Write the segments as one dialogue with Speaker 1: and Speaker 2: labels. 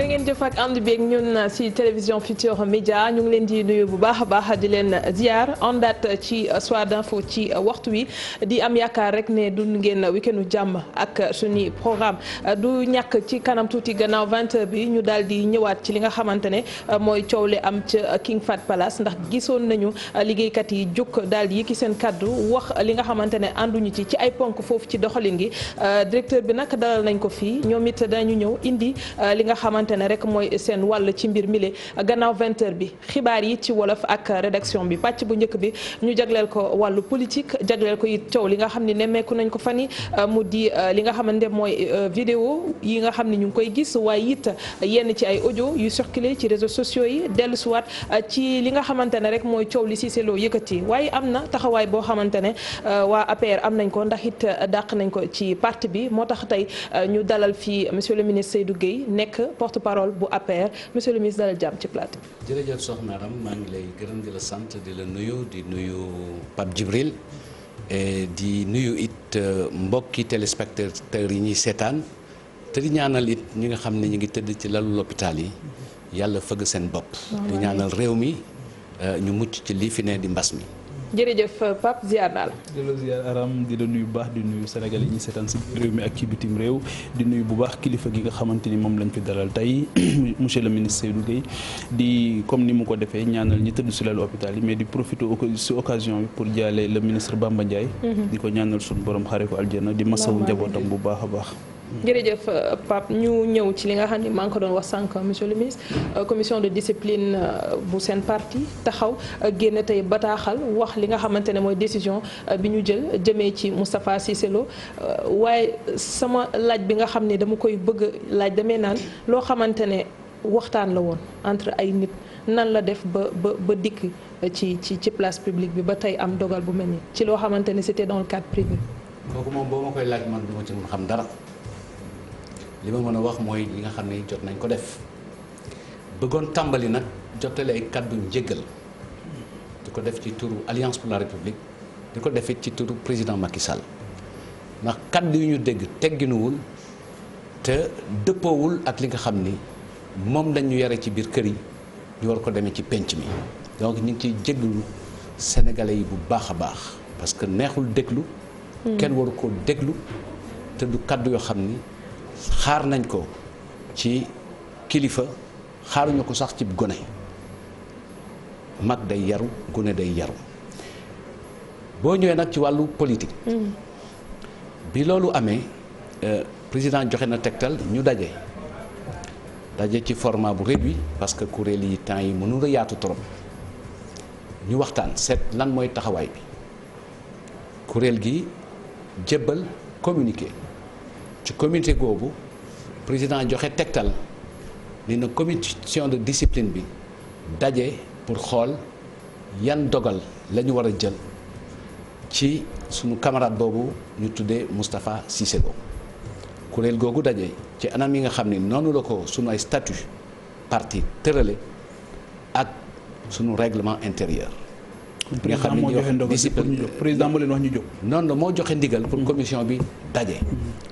Speaker 1: ngeen jëf ak ànd beeg ñun ci télévision Futurs Médias ñu ngi leen di nuyu bu baax a baax di leen ziar àndaat ci soir d'info ci waxtu wi di am yaakaar rek ne dund ngeen weekendu jàmm ak suñu programme du ñàkk ci kanam tuuti gannaaw 20h bi ñu daal di ñëwaat ci li nga xamante ne mooy coow li am ca King Fahd Palace ndax gisoon nañu liggéeykat yi jóg daal di yëkki seen kaddu wax li nga xamante ne ànduñu ci ay ponk foofu ci doxalin gi directeur bi nag dalal nañ ko fii ñoom it dañu ñëw indi li nga xamante ne rek mooy seen wàll ci mbir mile gannaaw 20h bi xibaar yi ci wolof ak rédaction bi pàcc bu njëkk bi ñu jagleel ko wàllu politique jagleel ko it coow li nga xam ne nemmeeku nañ ko fan yi mu di li nga xamante mooy vidéo yi nga xam ne ñu ngi koy gis waaye it yenn ci ay audio yu circulé ci réseaux sociaux yi dellusiwaat ci li nga xamante ne rek mooy coow li Cissé Lo yëkkati waaye am na taxawaay boo xamante ne waa APR am nañ ko ndax it dàq nañ ko ci parti bi moo tax tey ñu dalal fii monsieur le ministre Seydou Gueye nekk porte-parole bu APR monsieur le ministre dalal jàmm ci plateau.
Speaker 2: jërëjëf soxna Aram maa ngi lay gërëm di la sant di la nuyu di nuyu Pape Djibril di nuyu it mbokki téléspectateurs yi ñuy seetaan te di ñaanal it ñi nga xam ne ñu ngi tëdd ci lalu l'hôpital yi yàlla fëgg seen bopp. di ñaanal réew mi ñu mucc ci lii fi ne di mbas mi.
Speaker 1: jërëjëf Pape ziar naa la.
Speaker 3: di la ziar Aram di la nuyu bu baax di nuyu Sénégal yi ñuy seetaan si réew mi ak ci bitim réew di nuyu bu baax kilifa gi nga xamante ni moom lañ fi dalal tey monsieur le ministre Seydou Gueye di comme ni mu ko defee ñaanal ñi tëdd si lalu hôpital yi mais di profiter si occasion bi pour jaale le ministre Bamba Ndiaye. di ko ñaanal suñu borom xare ko aljana di masawu njabootam bu baax a baax.
Speaker 1: jërëjëf Pape ñu ñëw ci li nga xam ne maa ngi ko doon wax sànq monsieur le ministre commission de discipline bu seen parti taxaw génn tey bataaxal wax li nga xamante ne mooy décision bi ñu jël jëmee ci Moustapha Cissé Lo waaye sama laaj bi nga xam ne dama koy bëgg laaj damay naan loo xamante ne waxtaan la woon entre ay nit nan la def ba dikk ci place publique bi ba tey am dogal bu mel ni ci loo xamante ne c'était dans le cadre privé.
Speaker 2: kooku moom boo ma koy laaj man du ma ci mën xam dara. li ma mën a wax mooy li nga xam ne jot nañ ko def bëggoon tàmbali nag jotale ay kàddu njéggal di ko def ci turu Alliance pour la République di ko defit ci turu président Macky Sall ndax kàddu yu ñu dégg tegginuwul te dëppoowul ak li nga xam ni moom lañ ñu yare ci biir kër yi ñu war ko demee ci penc mi donc ñu ngi ciy jéggalu sénégalais yi bu baax a baax parce que neexul déglu kenn waru ko déglu te du kàddu yoo xam ni xaar nañ ko ci kilifa xaaruñu ko sax ci gone mag day yaru gone day yaru boo ñëwee nag ci wàllu politique bi loolu amee président joxe na tegtal ñu daje ci format bu réduit parce que kuréel yi temps yi mënul a yaatu trop ñu waxtaan seet lan mooy taxawaay bi kuréel gi jébbal communiqué ci comité googu président joxe tegtal ni na commission de discipline bi daje pour xool yan dogal la ñu war a jël ci sunu camarade boobu ñu tuddee Moustapha Cissé Lo kuréel googu daje ci anam yi nga xam ni noonu la ko sunu ay statut parti tërale ak sunu règlement intérieur. nga xam ne
Speaker 3: président moo leen wax ñu jóg.
Speaker 2: noonu la moo joxe ndigal pour commission bi daje.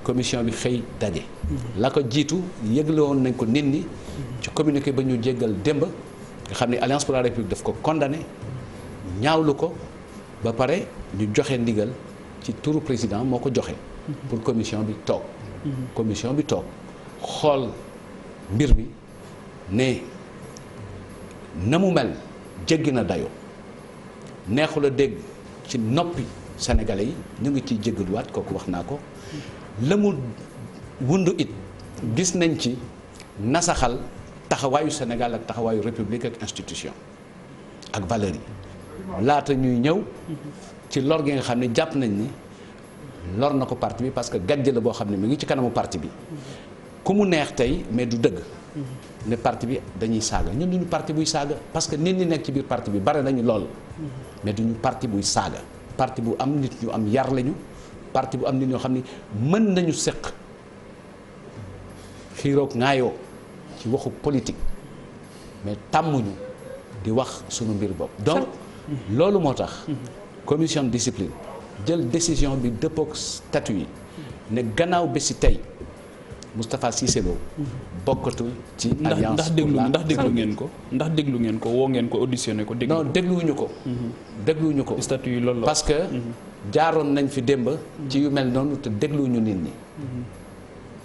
Speaker 2: commission bi xëy daje. la ko jiitu yëgle woon nañ ko nit ñi ci communiqué ba ñu jéggal démb nga xam ne Alliance pour la République daf ko condamné ñaawlu ko ba pare ñu joxe ndigal ci turu président moo ko joxe. pour commission bi toog. commission bi toog xool mbir mi ne na mu mel jéggi na dayoo. neexul a dégg ci noppi sénégalais yi ñu ngi ciy jéggaluwaat kooku wax naa ko la mu wundu it gis nañ ci nasaxal taxawaayu Sénégal ak taxawaayu république ak institution ak valeurs yi laata ñuy ñëw ci lor gi nga xam ne jàpp nañ ni lor na ko parti bi parce que gàjj la boo xam ne mi ngi ci kanamu parti bi ku mu neex tey mais du dëgg ne parti bi dañuy saaga ñun duñu parti buy saaga parce que nit ñi nekk ci biir parti bi bare nañu lool mais duñu parti buy saaga parti bu am nit ñu am yar lañu parti bu am nit ñoo xam ni mën nañu séq xiiroog ŋaayoo ci waxu politique mais tàmmuñu di wax sunu mbir bopp donc loolu moo tax commission de discipline jël décision bi dëppook statut yi ne gannaaw bési tey Moustapha Cissé Lo bokkatul ci alliance
Speaker 3: ndax déglu ngeen ko woo ngeen ko auditionné ko déglu
Speaker 2: non dégluwuñu ko
Speaker 3: statut yi loolu la
Speaker 2: parce que jaaroon nañ fi démb ci yu mel noonu te dégluwuñu nit ñi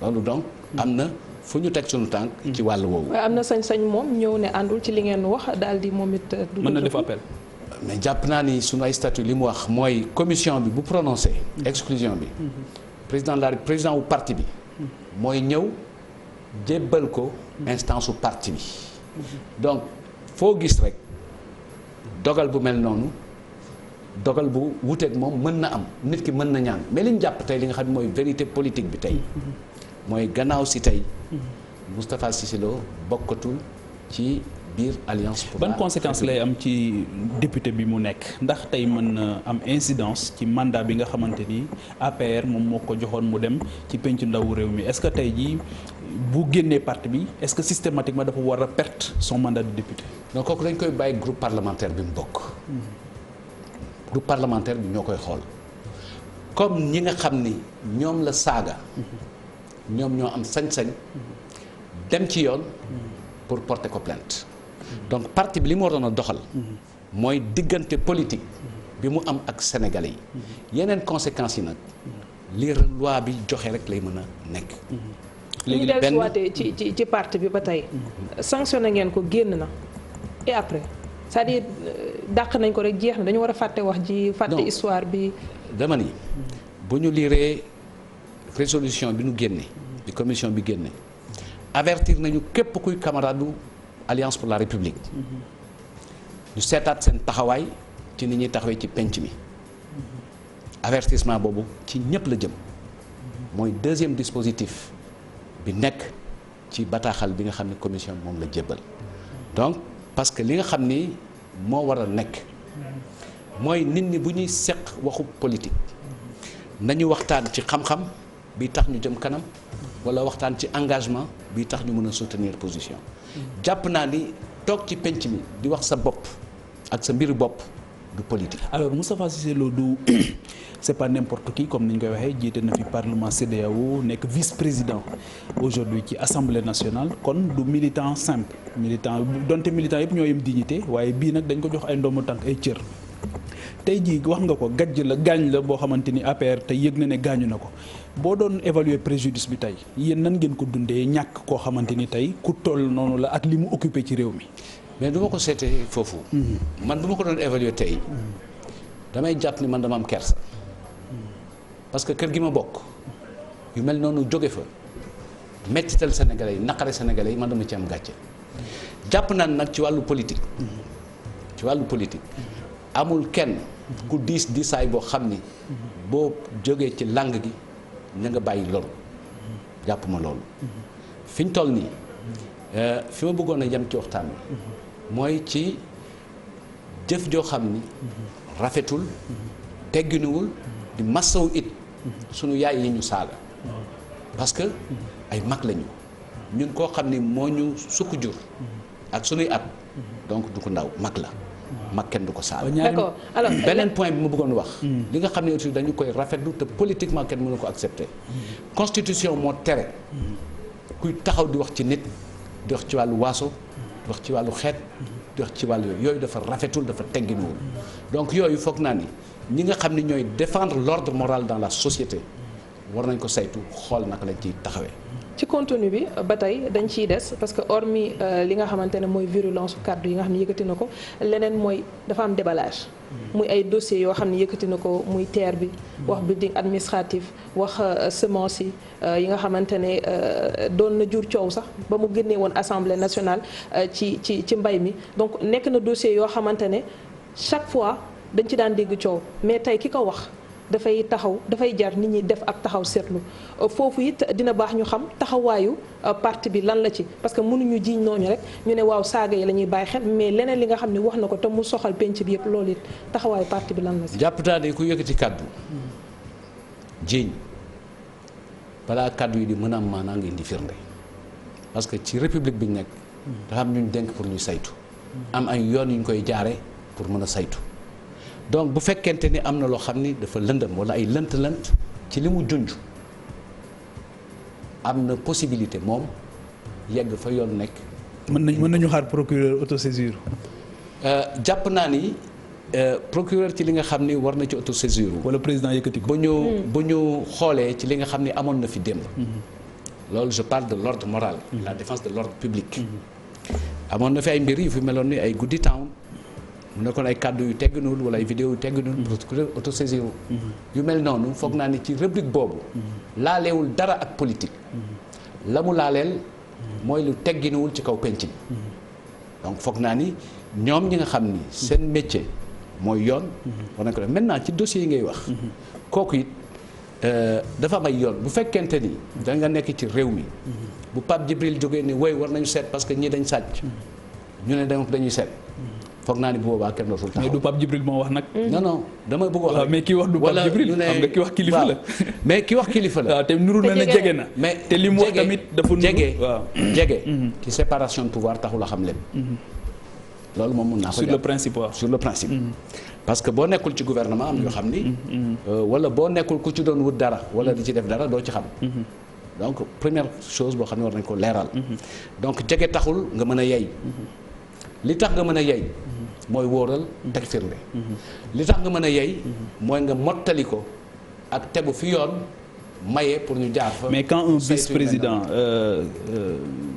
Speaker 2: loolu donc am na fu ñu teg suñu tànk ci wàll woowu.
Speaker 1: waaye am na sañ-sañ moom ñëw ne àndul ci li ngeen wax daal di moom it.
Speaker 3: mën na def appel.
Speaker 2: mais jàpp naa ni suñu ay statut li mu wax mooy commission bi bu prononcé exclusion bi président wu parti bi mooy ñëw jébbal ko instance su parti bi donc foo gis rek dogal bu mel noonu dogal bu wuteeg moom mën na am nit ki mën na ñaan mais li ñu jàpp tey li nga xam ne mooy vérité politique bi tey mooy gannaaw si tey Moustapha Cissé Lo bokkatul ci biir alliance pour
Speaker 3: ban conséquence lay am ci député bi mu nekk ndax tey mën na am incidence ci mandat bi nga xamante ni APR moom moo ko joxoon mu dem ci pencu ndawu réew mi est-ce que tey jii bu génnee parti bi est-ce que systématiquement dafa war a perdre son mandat de député.
Speaker 2: donc kooku dañ koy bàyyi groupe parlementaire bi mu bokk. groupe parlementaire bi ñoo koy xool comme ñi nga xam ni ñoom la saaga. ñoom ñoo am sañ-sañ dem ci yoon pour porter ko plainte. donc parti bi li mu waroon a doxal mooy diggante politique bi mu am ak sénégalais yi yeneen conséquences yi nag li loi bi joxe rek lay mën a nekk.
Speaker 1: léegi ñu dellusiwaatee ci parti bi ba tey sanctionné ngeen ko génn na et après c'est-à-dire dàq nañ ko rek jeex na dañu war a fàtte wax ji fàtte histoire bi.
Speaker 2: dama ni bu ñu liiree résolution bi nu génne bi commission bi génne avertir nañu képp kuy camarade Alliance pour la République ñu seetaat seen taxawaay ci ni ñuy taxawee ci penc mi avertissement boobu ci ñëpp la jëm mooy deuxième dispositif bi nekk ci bataaxal bi nga xam ne commission moom la jébbal donc parce que li nga xam ni moo war a nekk mooy nit ñi bu ñuy seq waxu politique nañu waxtaan ci xam-xam bi tax ñu jëm kanam walla waxtaan ci engagement bi tax ñu mën a soutenir position jàpp naa ni toog ci penc mi di wax sa bopp ak sa mbiru bopp du politique.
Speaker 3: alors Moustapha Cissé Lo du c'est pas n'importe qui comme ni ñu koy waxee jiite na fi parlement CEDEAO nekk vice-président aujourd'hui ci assemblée nationale kon du militant simple militant donte militant yëpp ñoo yem dignité waaye bii nag dañ ko jox ay ndombo tànk ay cër. tey jii wax nga ko gàjj la gaañ la boo xamante ni APR tey yëg na ne gaañu na ko boo doon évaluer préjudice bi tey yéen nan ngeen ko dundee ñàkk koo xamante ni tey ku toll noonu la ak li mu occupé ci réew mi.
Speaker 2: mais du ma ko seetee foofu. man bu ma ko doon évaluer tey damay jàpp ni man dama am kersa parce que kër gi ma bokk yu mel noonu jóge fa mettital sénégalais yi naqare sénégalais yi man dama ci am gàcce jàpp naan nag ci wàllu politique. amul kenn ku diisaay boo xam ni boo jógee ci langue gi na nga bàyyi loolu jàpp ma loolu fi ñu toll nii fi ma bëggoon a yem ci waxtaan bi mooy ci jëf joo xam ni rafetul tegginuwul di massawu it sunu yaay yi ñu saaga parce que ay mag lañu ñun koo xam ni moo ñu sukk jur ak sunuy at donc du ko ndaw mag la mag kenn du ko saaga.
Speaker 1: d'accord alors
Speaker 2: beneen point bi ma bëggoon wax. li nga xam ne aussi dañu koy rafetlu te politiquement kenn mënu ko accepter. constitution moo tere. kuy taxaw di wax ci nit di wax ci wàllu waaso di wax ci wàllu xeet di wax ci wàllu yooyu dafa rafetul dafa tegginuwul donc yooyu foog naa ni ñi nga xam ne ñooy défendre l'ordre moral dans la société war nañ ko saytu xool naka lañ ciy taxawee.
Speaker 1: ci contenu bi ba tey dañ ciy des parce que hormis li nga xamante ne mooy virulence kàddu yi nga xam ne yëkkati na ko leneen mooy dafa am déballage muy ay dossiers yoo xam ne yëkkati na ko muy TER bi wax building administratif wax semence yi nga xamante ne doon na jur coow sax ba mu génnee woon assemblée nationale ci mbay mi donc nekk na dossier yoo xamante ne chaque fois dañ ci daan dégg coow mais tey ki ko wax dafay jar nit ñi def ak taxaw seetlu foofu it dina baax ñu xam taxawaayu parti bi lan la ci parce que mënuñu jiiñ nooñu rek ñu ne waaw saaga yi la ñuy bàyyi xel mais leneen li nga xam ne wax na ko te mu soxal penc bi yëpp loolu it taxawaayu parti bi lan la ci.
Speaker 2: jàpp naa ne ku yëkkati kàddu jiiñ balaa kàddu yi di mën a am maanaa nga indi firnde parce que ci république bi ñu nekk dafa am ñu dénk pour ñu saytu am ay yoon yu ñu koy jaare pour mën a saytu. donc bu fekkente ni am na loo xam ni dafa lëndëm wala ay lënt-lënt ci li mu junj am na possibilité moom yegg fa yoon nekk.
Speaker 3: mën nañu xaar procureur autosaisir.
Speaker 2: jàpp naa ni procureur ci li nga xam ni war na ci autosaisir.
Speaker 3: wala président yëkkati ko.
Speaker 2: bu ñu xoolee ci li nga xam ni amoon na fi démb. loolu je parle de l'ordre moral. la défense de l'ordre public. amoon na fi ay mbir yu fi meloon ni ay guddi town mu nekkoon ay kàddu yu tegginul wala ay vidéo yu tegginul. procureur autosaisir. yu mel noonu foog naa ni ci rubrique boobu. laaleewul dara ak politique. la mu laaleel mooy lu tegginuwul ci kaw penc bi. donc foog naa ni ñoom ñi nga xam ni seen métier mooy yoon. war nañ ko def maintenant ci dossier yi ngay wax. kooku it dafa am ay yoon bu fekkente ni da nga nekk ci réew mi. bu Pape Djibril jógee ni woy war nañu seet parce que ñii dañ sàcc. ñu ne dañuy seet. foog naa ni bu boobaa kenn dootul taxaw.
Speaker 3: mais du Pape Djibril moo wax nag.
Speaker 2: non dama bëgg wax.
Speaker 3: mais ki wax du Pape Djibril xam nga ki wax kilifa la.
Speaker 2: mais ki wax kilifa la.
Speaker 3: waaw te nurul na ne jege na.
Speaker 2: mais
Speaker 3: te li mu wax tamit dafa
Speaker 2: jege
Speaker 3: waaw
Speaker 2: jege. ci séparation de pouvoir taxul a xam lépp. loolu moom mun naa ko
Speaker 3: sur le principe waaw
Speaker 2: sur le principe. parce que boo nekkul ci gouvernement am yoo xam ni. wala boo nekkul ku ci doon wut dara wala di ci def dara doo ci xam. donc première chose boo xam ne war nañ ko leeral. donc jege taxul nga mën a yey. li tax nga mën a yey mooy wóoral teg firnde. li tax nga mën a yey mooy nga mottali ko ak tegu fi yoon maye pour ñu jaar fa.
Speaker 3: mais quand un vice-président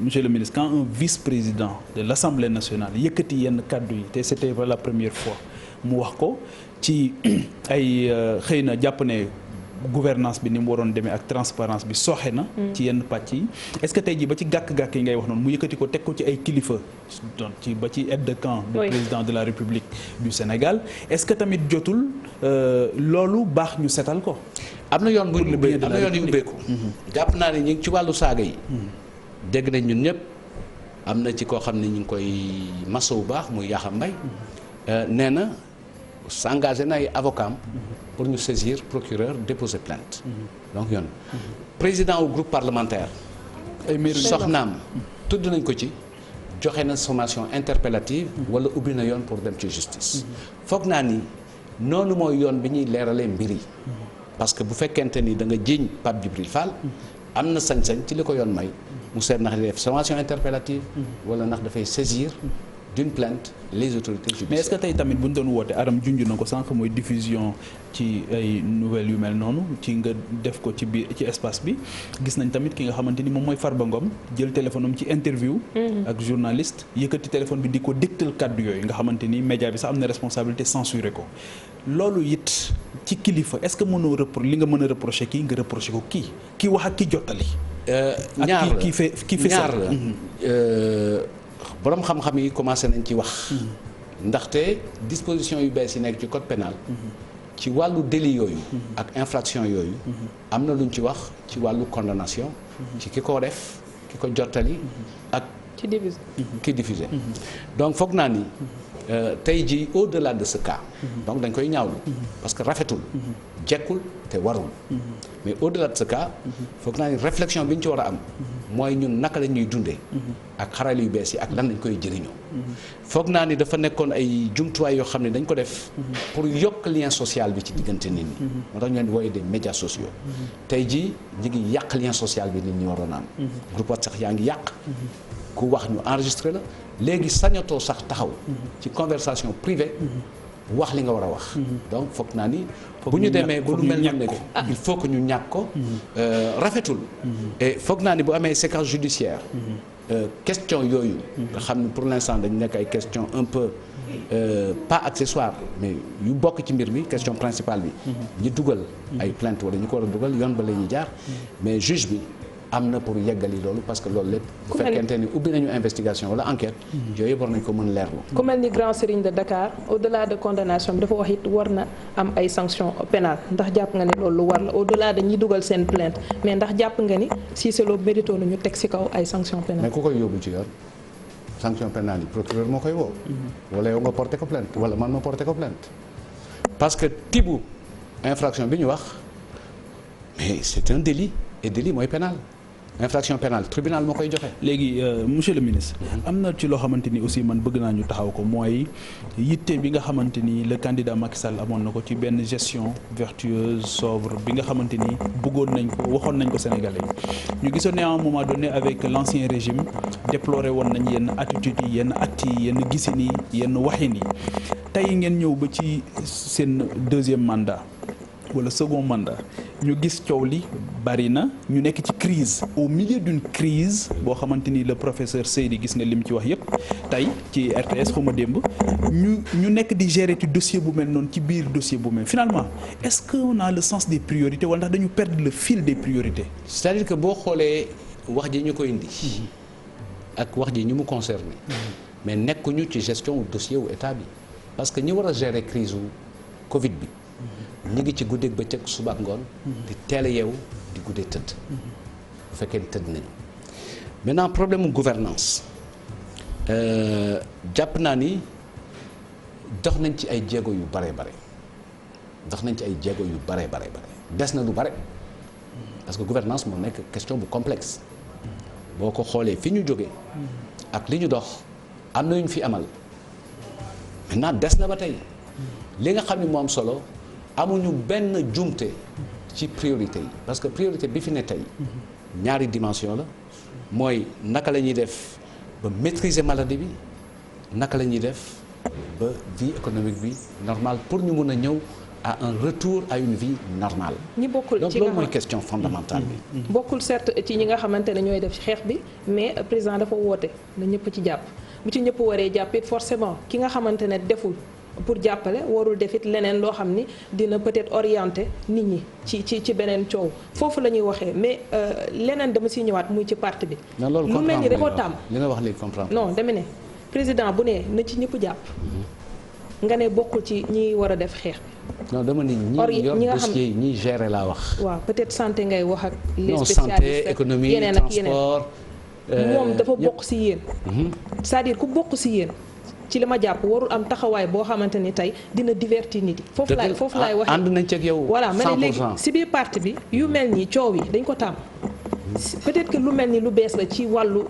Speaker 3: monsieur le ministre quand un vice-président de l'Assemblée nationale yëkkati yenn kàddu yi te c'était pas la première fois mu wax ko ci ay xëy na jàpp ne gouvernance bi ni mu waroon demee ak transparence bi sooxe na ci yenn pàcc yi est-ce que tey jii ba ci gàkk-gàkk yi ngay wax noonu mu yëkkati ko teg ko ci ay kilifa donc ci ba ci aide de camp du président de la République du Sénégal est-ce que tamit jotul loolu baax ñu setal ko
Speaker 2: am na yoon bu ñu ubbeeku am na yoon yu ubbeeku jàpp naa ne ñu ngi ci wàllu saaga yi dégg nañ ñun ñëpp am na ci koo xam ne ñu ngi koy masawu baax muy Yaxam Mbaye nee na s'engagé na ay avocat pour ñu saisir procureur déposer plainte donc yoon président au groupe parlementaire soxnaam tudd nañ ko ci joxe na sommation interpellative wala ubbi na yoon pour dem ci justice foog naa ni noonu mooy yoon bi ñuy leeralee mbir yi parce que bu fekkente ni da nga jiiñ Pape Djibril Fall am na sañ-sañ ci li ko yoon may mu seet ndax di def sommation interpellative wala ndax dafay saisir d'une plainte les autorités judiciaires.
Speaker 3: mais est-ce que tey tamit bu ñu doon woote Aram junj na ko sànq mooy diffusion ci ay nouvelles yu mel noonu ci nga def ko ci biir ci espace bi gis nañ tamit ki nga xamante ni moom mooy Farba Ngom jël téléphone am ci interview. ak journaliste yëkkati téléphone bi di ko dégtal kàddu yooyu nga xamante ni média bi sax am na responsabilité censuré ko loolu it ci kilifa est-ce que mënoo li nga mën a reprocher kii nga reprocher ko kii wax ak ki jottali.
Speaker 2: ñaar la
Speaker 3: ki
Speaker 2: ñaar la boroom xam-xam yi commencé nañ ci wax ndaxte disposition yu bees yi nekk ci code pénal ci wàllu délit yooyu ak infraction yooyu am na luñ ci wax ci wàllu condamnation ci ki ko def ki ko jottali ak ki diffusé donc foog naa ni tey jii au-delà de ce cas donc dañ koy ñaawlu parce que rafetul jekkul te warul mais au-delà de ce cas foog naa ni réflexion bi ñu ci war a am mooy ñun naka la ñuy dundee ak xarale yu bees yi ak lan lañ koy jëriñoo foog naa ni dafa nekkoon ay jumtuwaay yoo xam ne dañ ko def pour yokk lien social bi ci diggante nit ñi moo tax ñu leen di wooye des médias sociaux tey jii ñu ngi yàq lien social bi nit ñi waroon a am groupe WhatsApp yaa ngi yàq ku wax ñu enregistré la léegi sañatoo sax taxaw ci conversation privée wax li nga war a wax donc foog naa ni bu ñu demee ba lu mel noonu il faut que ñu ñàkk ko rafetul et foog naa ni bu amee séquence judiciaire question yooyu nga xam ne pour l'instant dañu nekk ay question un peu pas accessoire mais yu bokk ci mbir mi question principale bi ñi dugal ay plainte wala ñu ko war a dugal yoon ba la ñuy jaar mais juge bi am na pour yeggali loolu parce que loolu lépp bu fekkente ni ubbi nañu investigation wala enquête yooyu yëpp war nañu ko mën leerlu
Speaker 1: ku mel ni grand serigne de Dakar au-delà de condamnation bi dafa wax it war na am ay sanctions pénales ndax jàpp nga ne loolu lu war la au-delà de ñi dugal seen plainte mais ndax jàpp nga ni si c'est loolu mérito na ñu teg ci kaw ay sanctions pénales
Speaker 2: mais ku koy yóbbu ci yoon sanction pénale yi procureur moo koy woo wala yow nga porté ko plainte wala man ma porté ko plainte parce que tibu infraction bi ñu wax mais c'est un délit et délit mooy pénal infraction pénale tribunal moo koy joxe.
Speaker 3: léegi monsieur le ministre. am na ci loo xamante ni aussi man bëgg naa ñu taxaw ko mooy yitte bi nga xamante ni le candidat Macky Sall amoon na ko ci benn gestion vertueuse sobre bi nga xamante ni bëggoon nañ ko waxoon nañ ko Sénégalais yi ñu gisoon ne à un moment donné avec l'ancien régime déploré woon nañ yenn attitudes yi yenn actes yi yenn gisin yi yenn waxin yi tey ngeen ñëw ba ci seen deuxième mandat wala second mandat ñu gis coow li bari na ñu nekk ci crise au milieu d'une crise boo xamante ni le professeur Seydi gis nga lim ci wax yépp tey ci RTS xaw ma démb ñu nekk di gérer ci dossier bu mel noonu ci biir dossier bu mel finalement est-ce qu'on a le sens des priorités wala ndax dañu perdre le fil des priorités.
Speaker 2: c'est-à-dire que boo xoolee wax ji ñu ko indi ak wax ji ñu mu concerné mais nekkuñu ci gestion dossier wu état bi parce que ñi war a gérer crise wu Covid bi ñu ngi ci guddeeg bëccëg suba ak ngoon di teel a yeewu di guddee tëdd bu fekkee ni tëdd nañu maintenant problème mu gouvernance jàpp naa ni dox nañ ci ay jéego yu bare bare des na lu bare parce que gouvernance moo nekk question bu complexe boo ko xoolee fi ñu jógee ak li ñu dox am na ñu fi amal maintenant des na ba tey li nga xam ni moo am solo amuñu benn jumte ci priorité yi parce que priorité bi fi ne tey ñaari dimension la mooy naka la ñuy def ba maîtriser maladie bi naka la ñuy def ba vie économique bi normale pour ñu mun a ñëw à un retour à une vie normale.
Speaker 1: ñi bokkul
Speaker 2: donc
Speaker 1: ci
Speaker 2: loolu mooy question fondamentale bi.
Speaker 1: bokkul certes ci ñi nga xamante ne ñooy def ci xeex bi mais président dafa woote na ñëpp ci jàpp bu ci ñëpp waree jàpp it forcément ki nga xamante ne deful. pour jàppale warul def it leneen loo xam ni dina peut-être orienter nit ñi ci beneen coow foofu la ñuy waxee mais leneen dama siy ñëwaat muy ci parti bi. lu mel ni da koo tàmm
Speaker 2: li nga wax léegi comprendre
Speaker 1: non dama ne président bu ne na ci ñëpp jàpp. nga ne bokkul ci ñi war a def xeex bi.
Speaker 2: non dama ni ñi yor dossier yi ñiy gérer laa wax.
Speaker 1: waaw peut-être santé ngay wax ak. les
Speaker 2: non
Speaker 1: spécialistes
Speaker 2: santé économie
Speaker 1: yeneen ak
Speaker 2: transport.
Speaker 1: moom dafa bokk si yéen. c'est-à-dire ku bokk si yéen. ci li ma jàpp warul am taxawaay boo xamante ni tey dina divertir nit yi. foofu laay waxee
Speaker 2: ànd nañ ci ak yow.
Speaker 1: voilà ma ne léegi si biir parti bi yu mel nii coow yi dañ ko tàmm. peut-être que lu mel ni lu bees la ci wàllu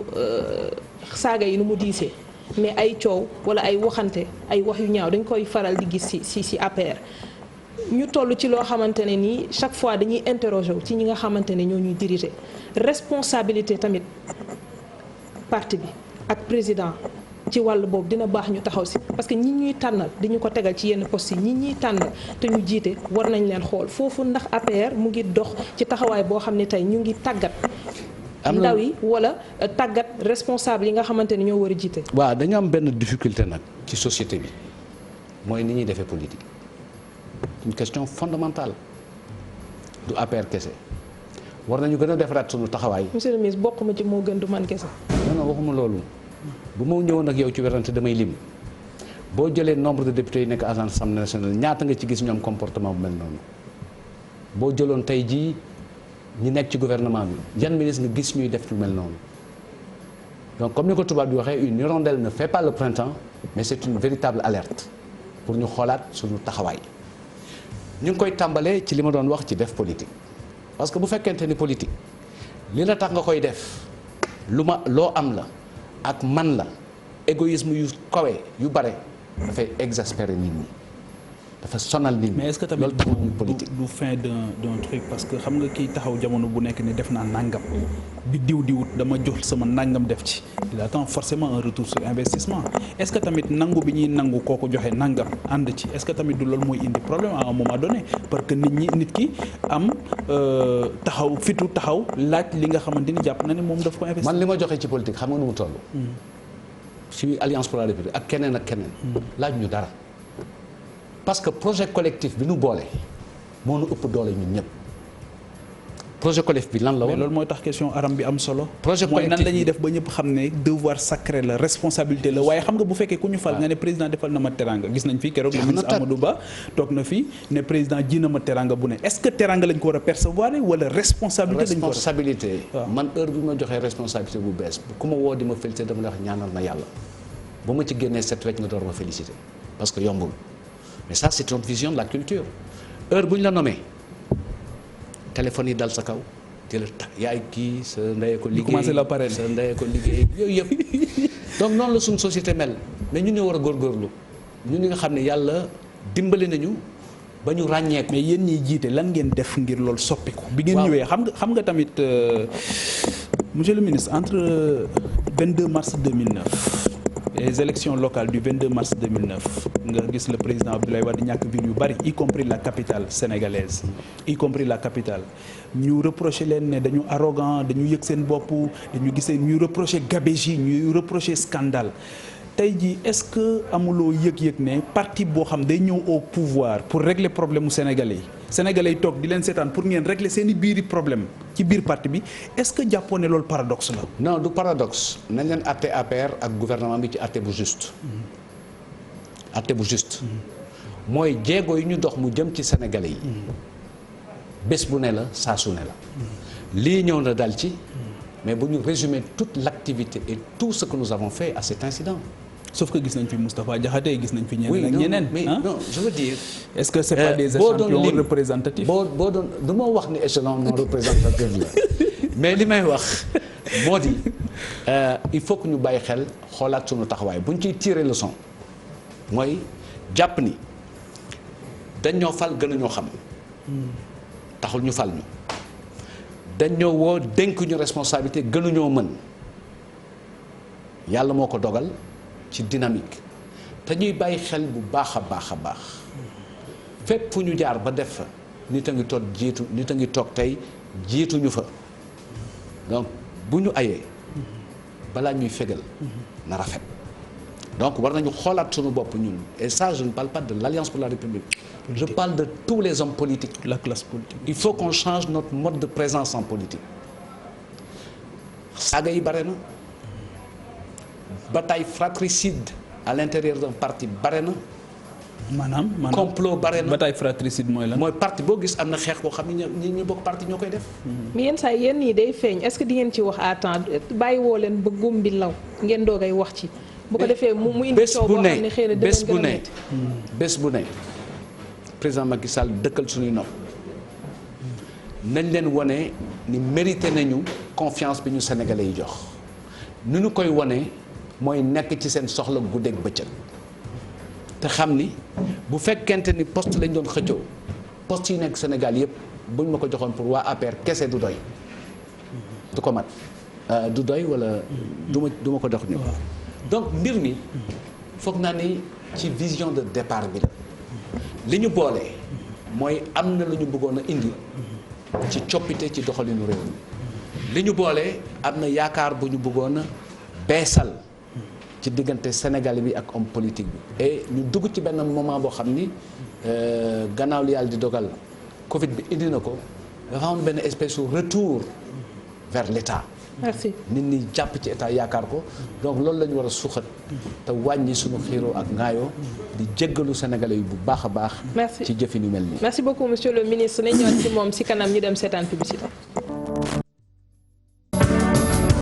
Speaker 1: saaga yi nu mu diisee mais ay coow wala ay waxante ay wax yu ñaaw dañ koy faral di gis si APR. ñu toll ci loo xamante ne nii chaque fois dañuy interroger wu ci ñi nga xamante ne ñoo ñuy diriger responsabilité tamit parti bi ak président. ci wàll boobu dina baax ñu taxaw si parce que ñi ñuy tànnal di ñu ko tegal ci yenn postes yi ñi ñuy tànnal te ñu jiite war nañ leen xool foofu ndax APR mu ngi dox ci taxawaay boo xam ne tey ñu ngi tàggat ndaw yi wala tàggat responsable yi nga xamante ne ñoo war a jiite.
Speaker 2: waaw dañu am benn difficulté nag ci société bi mooy ni ñuy defee politique une question fondamentale du APR kese war nañu gën a defaraat sunu taxawaay.
Speaker 1: monsieur le ministre bokk ma ci moo gën du man kese.
Speaker 2: non waxuma loolu. bu ma ñëwoon ak yow ci werante damay lim boo jëlee nombre de députés yi nekk Assemblée nationale ñaata nga ci gis ñoom comportement bu mel noonu boo jëloon tey jii ñi nekk ci gouvernement bi yan ministre nga gis ñuy def lu mel noonu donc comme ni ko tubaab bi waxee une hirondelle ne fait pas le printemps mais c'est une véritable alerte pour ñu xoolaat suñu taxawaay ñu ngi koy tàmbalee ci li ma doon wax ci def politique parce que bu fekkente ni politique li la tax nga koy def loo am la ak man la égoïsme yu kawe yu bare dafay exaspérer nit ñi dafa sonal nit ñi.
Speaker 3: mais est-ce que tamit du fin d'un truc parce que xam nga kii taxaw jamono bu nekk ni def naa nangam bi diwut dama jox sama nangam def ci il attend forcément un retour sur investissement est-ce que tamit nangu bi ñuy nangu kooku joxe nangam ànd ci est-ce que tamit du loolu mooy indi problème à un moment donné parce que nit ki am fitu taxaw laaj li nga xamante ni jàpp na ne moom daf ko investir.
Speaker 2: man li ma joxe ci politique xam nga nu mu toll. ci Alliance pour la République ak keneen laaj ñu dara. parce que projet collectif bi nu boole moo nu ëpp doole ñun ñëpp projet collectif bi lan la woon.
Speaker 3: mais loolu mooy tax question aram bi am solo.
Speaker 2: projet
Speaker 3: mooy
Speaker 2: collectif
Speaker 3: nan la ñuy def ba ñëpp xam ne devoir sacré la responsabilité la waaye xam nga bu fekkee ku ñu fal nga ne président defal na ma teranga gis nañ fi keroog le ministre Amadou Ba toog na fi ne président ji na ma teranga bu ne est-ce que teranga lañ ko war a percevoir wala responsabilité lañ ko war a.
Speaker 2: responsabilité man heure bi ma joxee responsabilité bu bees ku ma woo di ma félicité dama la wax ñaanal na yàlla ba ma ci génnee set wecc nga door ma félicité parce que yombul. mais ça c'est notre vision de la culture heure bu ñu la nommé téléphone yi dal sa kaw di la yaay kii sa ndey ko liggéey
Speaker 3: commencé la pare
Speaker 2: sa ndey ko liggéey yooyu yëpp donc noonu la suñu société mel mais ñun ñoo war a góorgóorlu ñun ñi nga xam ne yàlla dimbali nañu ba ñu ràññeeku.
Speaker 3: mais yéen ñiy jiite lan ngeen def ngir loolu soppiku. bi ngeen ñëwee xam nga tamit monsieur le ministre entre 22 mars 2009 les élections locales du 22 mars 2009 nga gis le président Abdoulaye Wade ñàkk ville yu bari y compris la capitale sénégalaise y compris la capitale ñu reproché leen ne dañu arrogant dañu yëg seen bopp dañu gisee ñuy reproché gabegie ñuy reproché scandale tey jii est-ce que amuloo yëg-yëg ne parti boo xam day ñëw au pouvoir pour régler problème mu sénégalais yi toog di leen seetaan pour ngeen régler seen i biiri problème ci biir parti bi est-ce que jàppoo ne loolu paradoxe la.
Speaker 2: non du paradoxe nañ leen àtte APR ak gouvernement bi ci àtte bu juste. àtte bu juste. mooy jéego yi ñu dox mu jëm ci sénégalais yi. bés bu ne la saa su ne la. lii ñëw na dal ci. mais bu ñu résumer toute l'activité et tout ce que nous avons fait à cet incident.
Speaker 3: sauf que gis nañ fi Moustapha Diakhaté gis nañ fi ñeneen ak ñeneen.
Speaker 2: mais non je veux dire.
Speaker 3: est-ce que c'est pas des échantillons représentatifs.
Speaker 2: boo doon du ma wax ni échelon non représentatif la mais li may wax moo di il faut que ñu bàyyi xel xoolaat sunu taxawaay bu ñu ciy tirer leçon mooy jàpp ni dañ ñoo fal gën a ñoo xam. taxul ñu fal ñu. dañ ñoo woo dénk ñu responsabilité gënuñoo mën yàlla moo ko dogal ci dynamique te ñuy bàyyi xel bu baax a baax a baax fépp fu ñu jaar ba def fa nit a ngi toog jiitu nit a ngi toog tey jiituñu fa donc bu ñu ayee balaa ñuy fegal na rafet donc war nañu xoolaat suñu bopp ñun et ça je ne parle pas de l'Alliance pour la République je parle de tous les hommes politiques.
Speaker 3: La classe politique.
Speaker 2: Il faut qu'on change notre mode de présence en politique. saaga yi bare na bataille fratricide à l'intérieur d'un parti bare na.
Speaker 3: maanaam
Speaker 2: complot bare na
Speaker 3: bataille fratricide mooy lan.
Speaker 2: mooy parti boo gis am na xeex boo xam ne ñi bokk parti ñoo koy def.
Speaker 1: mais yenn saa yéen ñii day feeñ est-ce que di ngeen ci wax à temps bàyyi woo leen ba gum bi law ngeen doogay wax ci. bu ko defee mu indi coow boo xam ne xëy na
Speaker 2: bés bu ne bés bu ne. président Macky Sall dëkkal suñuy nopp nañ leen wone ni mérité nañu confiance bi ñu sénégalais yi jox ni ñu koy wone mooy nekk ci seen soxla guddeeg bëccëg te xam ni bu fekkente ni poste lañ doon xëccoo poste yi nekk Sénégal yëpp buñ ma ko joxoon pour waa APR kese du doy du ko mat du doy wala du ma ko dox ñu donc mbir mi foog naa ni ci vision de départ bi la li ñu boole mooy am na lu ñu bëggoon a indi ci coppite ci doxalinu réew mi li ñu boole am na yaakaar bu ñu bëggoon a beesal ci diggante Sénégal bi ak homme politique bi et ñu dugg ci benn moment boo xam ni gannaaw li yàlla di dogal Covid bi indi na ko dafa am benn espèce de retour vers l'État.
Speaker 1: Merci.
Speaker 2: nit ñi jàpp ci état yaakaar ko donc loolu la ñu war a suuxat te wàññi suñu xiiroo ak ngaayoo di jéggalu sénégalais yi bu baax a baax.
Speaker 1: Merci
Speaker 2: ci jëfin yu mel nii.
Speaker 1: Merci beaucoup monsieur le ministre nañu ñëwaat ci moom ci kanam ñu dem seetaan publicité.